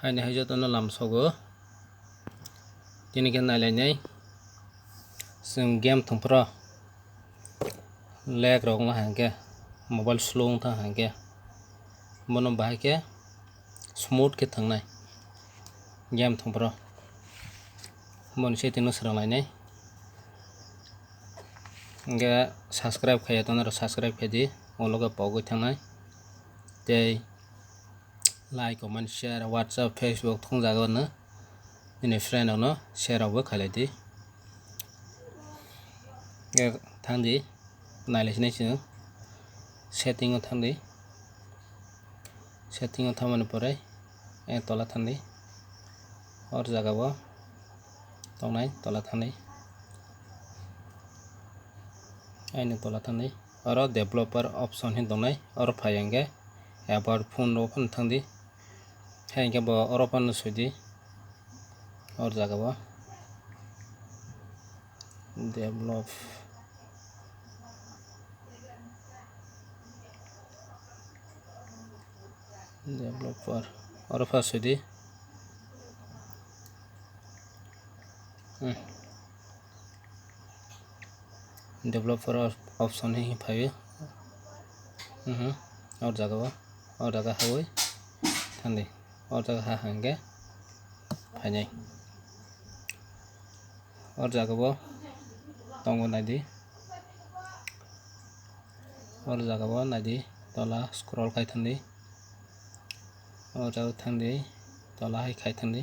Hai này cho tôi nó làm sao gỡ trên cái này là nhảy xem game thằng pro lag rồi là hàng kia mobile slow thằng hàng kia muốn bài kia smooth cái thằng này game thằng pro muốn sẽ tin nó sửa lại nhảy cái subscribe khai tôi nó subscribe khai đi ông लोग bảo cái thằng này thì like comment share WhatsApp Facebook thông ra gần nữa nên friend nó share với khai lại đi cái thằng gì này là gì nữa setting thằng đi setting thằng mình ପରେ ए तला थांदी और जगह वो तो नहीं तला थांदी आइने तला थांदी और डेवलपर ऑप्शन ही तो नहीं और फायेंगे अबाउट फोन ओपन थांदी है क्या वो और ओपन सुधी और जगह वो डेवलपर और फास्ट सुधी डेवलपर ऑप्शन ही फाइव और जगह है वही थांदी और जगह हांगे फाइने और जगह वो तंगो नाइदी और जगह वो नाइदी तला स्क्रॉल खाई थांदी और जगह थांदी तला ही खाई थांदी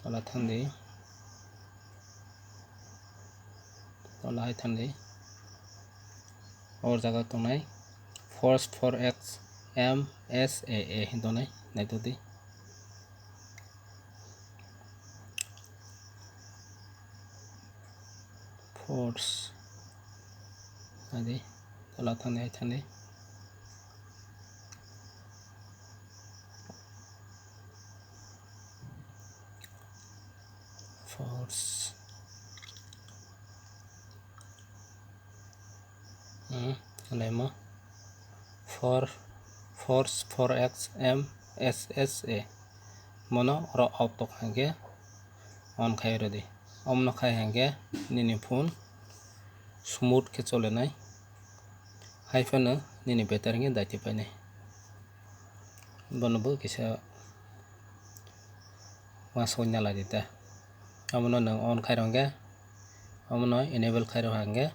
तला थांदी तला ही थांदी और जगह तो नहीं force 4x MSAA तो नहीं तो दी force आदि तला थांदी force lemma force 4x MSSA मनो और ऑफ तो खाएंगे ऑन खाए रेडी ऑन न खाए हैंगे निनी फोन स्मूथ के चले नहीं हाई फन निनी बेहतर हैं दायित्व पाने बनबो किसा मासों नाला देता अमनो न ऑन खाए रहेंगे अमनो इनेबल खाए रहेंगे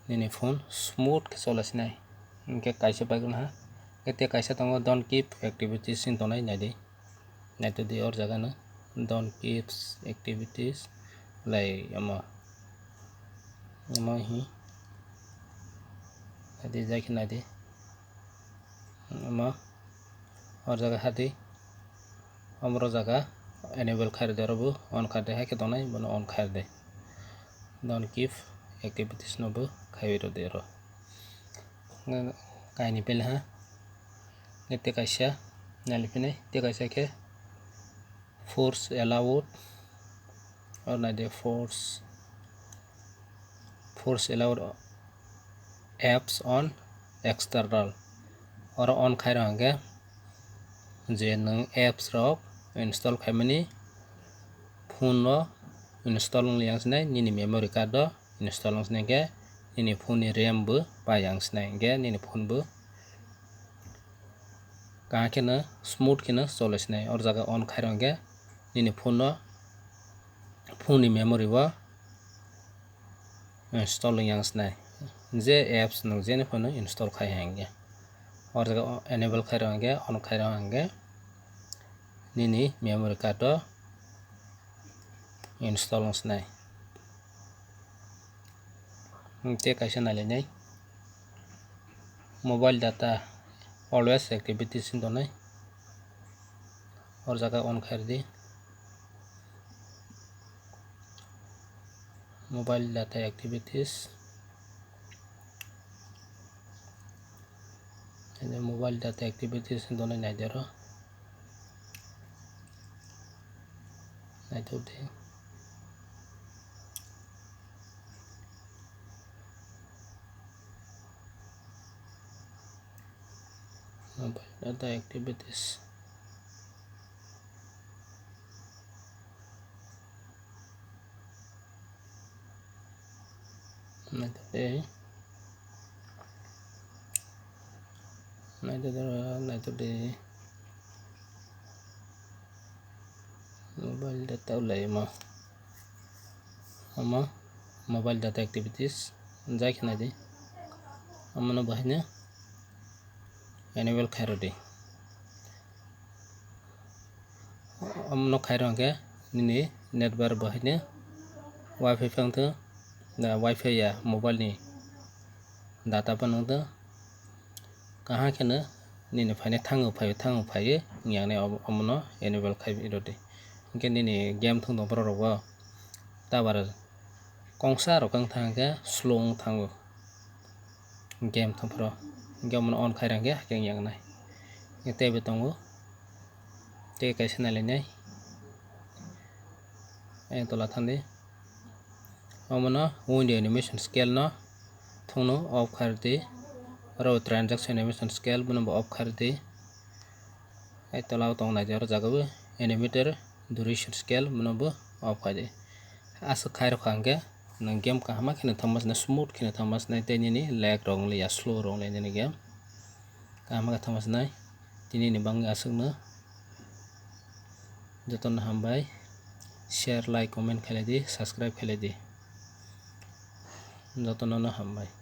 निनी फोन स्मूथ के चले से नहीं इनके कैसे पागल है इतने कैसे तो डोंट कीप एक्टिविटीज इन तो नहीं तो दी और जगह ना डोंट कीप एक्टिविटीज लाइक अमा ही दी जाके ना दी अमा और जगह हाथी अमरो जगह एनेबल खार दे रबो ऑन खार दे है कि तो नहीं बनो ऑन खार दे डोंट कीप एक्टिविटीज नबो खाइरो दे रो काइनी पहले हाँ इतने कैसा नाली पे नहीं इतने कैसा के फोर्स अलाउड और ना दे force allowed apps on external और ऑन खाई रहेंगे जे नंग एप्स रॉक इंस्टॉल खाई फोन रो इंस्टॉल लियांग से नहीं मेमोरी कार्ड रो इंस्टॉल से के निनी फोन रैम बो बायांग से के निनी फोन बो कहाँ के न स्मूथ के न चले से और जगह ऑन खाई रहेंगे निनी फोन मेमोरी वो इंस्टॉल लियांग से जे एप्स नंग जे फोन इंस्टॉल खाई हैंगे और जगह एनेबल खाई रहेंगे ऑन खाई रहेंगे निनी मेमोरी कार्ड इंस्टॉल से ते कैसे ना ले नहीं मोबाइल डाटा ऑलवेज एक्टिविटीज तो नहीं और जगह ऑन कर दी mobile data activities mobile data activities तो नहीं दे रहा नहीं तो दे mobile data activities today mobile data ulai ama mobile data activities jai khana di amana bahina enable khairodi amno khairangke nini net bar bahina wifi phangtho na wifi ya mobile ni data panangtho kaha khena nini phane thango phaye ngiyangne amno enable khairodi hingke nini game thongdo borok tabar kongsa rok ang thangke slow thango game thongpro hingke amno on khairangke hingke yangnai teibo tongo tei kaisa nalainai tola thandi amno window animation scale no thongno off khairdi aro transaction animation scale bono off khairdi tola tong naijak jagao animator duration scale bono off khaidi asuk khairokha hingke nang game kahama kheno thangmasna smooth kheno thangmasnai tei nini lag rok onglaia slow rok onglaia nini game kahama khe thangmasnai tini ni bangui asukno jotono hambai share like comment khailai di subscribe khailai di jotono no hambai।